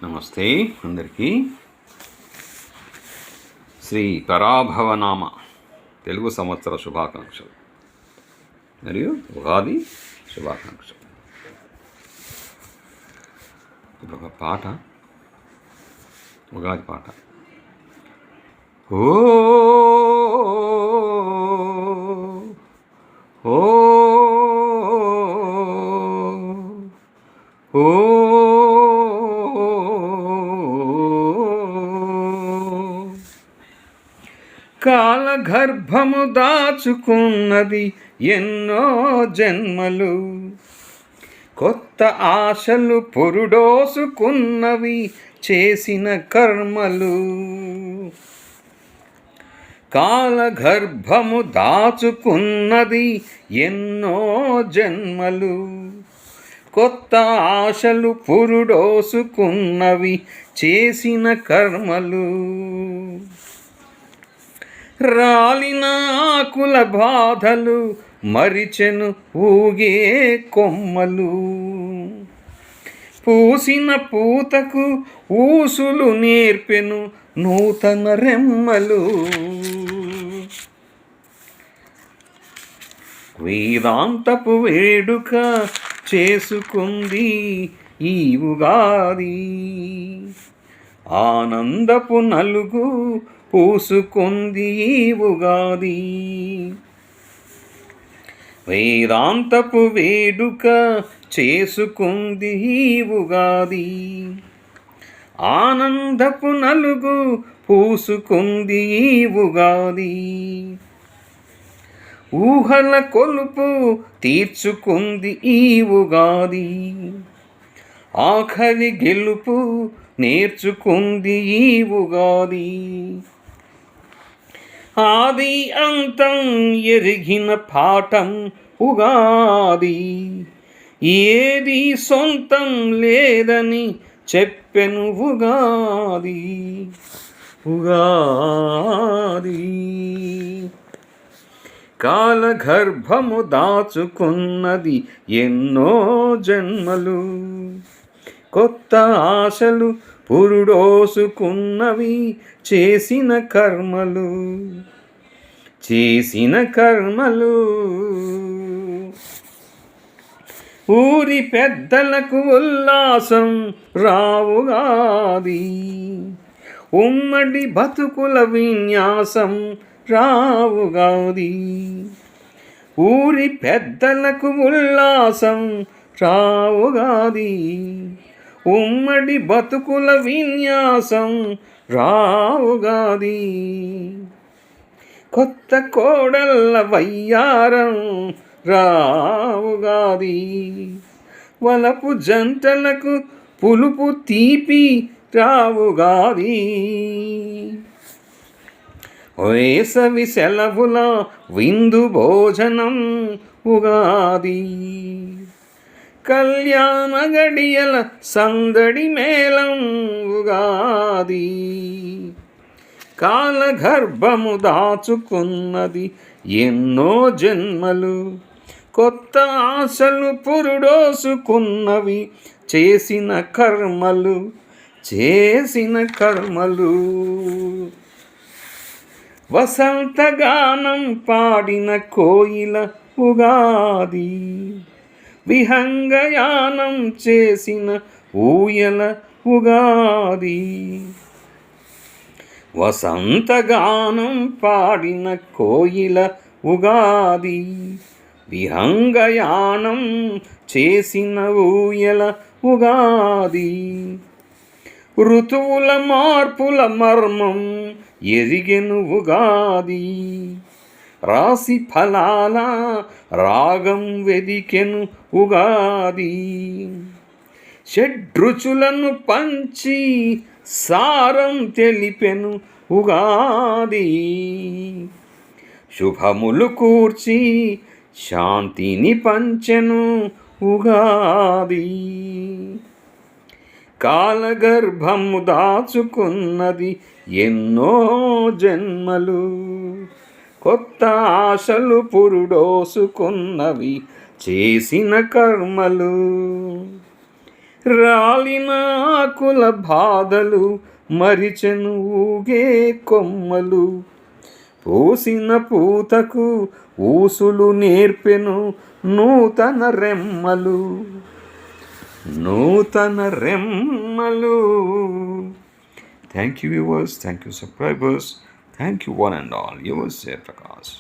నమస్తే అందరికీ. శ్రీ పరాభవనామ తెలుగు సంవత్సర శుభాకాంక్షలు మరియు ఉగాది శుభాకాంక్షలు. ఇప్పుడు ఒక పాట, ఉగాది పాట. ఓ ఓ ఓ కాలగర్భము దాచుకున్నది ఎన్నో జన్మలు, కొత్త ఆశలు పురుడోసుకున్నవి చేసిన కర్మలు. కాలగర్భము దాచుకున్నది ఎన్నో జన్మలు, కొత్త ఆశలు పురుడోసుకున్నవి చేసిన కర్మలు. రాలిన ఆకుల బాధలు మరిచెను ఊగే కొమ్మలు, పూసిన పూతకు ఊసులు నేర్పెను నూతన రెమ్మలు. వేదాంతపు వేడుక చేసుకుంది ఈ ఉగాది, ఆనందపు నలుగు పూసుకుంది ఈ ఉగాది. వేదాంతపు వేడుక చేసుకుంది ఈ ఉగాది, ఆనందపు నలుగు పూసుకుంది ఈ ఉగాది. ఊహల కొలుపు తీర్చుకుంది ఈ ఉగాది, ఆఖరి గెలుపు నేర్చుకుంది ఈ ఉగాది. ఆది అంతం ఎరిగిన పాఠం ఉగాది, ఏది సొంతం లేదని చెప్పెను ఉగాది. ఉగాది కాలగర్భము దాచుకున్నది ఎన్నో జన్మలు, కొత్త ఆశలు పురుడోసుకున్నవి చేసిన కర్మలు. చేసిన కర్మలు. ఊరి పెద్దలకు ఉల్లాసం రావుగాది, ఉమ్మడి బతుకుల విన్యాసం రావుగాది. ఊరి పెద్దలకు ఉల్లాసం రావుగాది, ఉమ్మడి బతుకుల విన్యాసం రావుగాది. కొత్త కోడళ్ళ వయ్యారం రావుగాది, వలపు జంటలకు పులుపు తీపి రావుగాది. వేసవి సెలవుల విందు భోజనం ఉగాది, కళ్యాణ గడియల సందడి మేళం ఉగాది. కాలగర్భము దాచుకున్నది ఎన్నో జన్మలు, కొత్త ఆశలు పురుడోసుకున్నవి చేసిన కర్మలు. చేసిన కర్మలు. వసంతగానం పాడిన కోయిల ఉగాది, విహంగయానం చేసిన ఊయల ఉగాది. వసంతగానం పాడిన కోయిల ఉగాది, విహంగయానం చేసిన ఊయల ఉగాది. ఋతువుల మార్పుల మర్మం ఎరిగెను ఉగాది, రాశి ఫలాల రాగం వెదికెను ఉగాది. షడ్రుచులను పంచి సారం తెలిపెను ఉగాది, శుభములు కూర్చి శాంతిని పంచెను ఉగాది. కాలగర్భము దాచుకున్నది ఎన్నో జన్మలు, కొత్త ఆశలు పురుడోసుకున్నవి చేసిన కర్మలు. రాలిన ఆకుల బాధలు మరిచెను ఊగే కొమ్మలు. పూసిన పూతకు ఊసులు నేర్పెను నూతన రెమ్మలు. నూతన రెమ్మలు. Thank you viewers, thank you subscribers, thank you one and all. Yours, Prakash.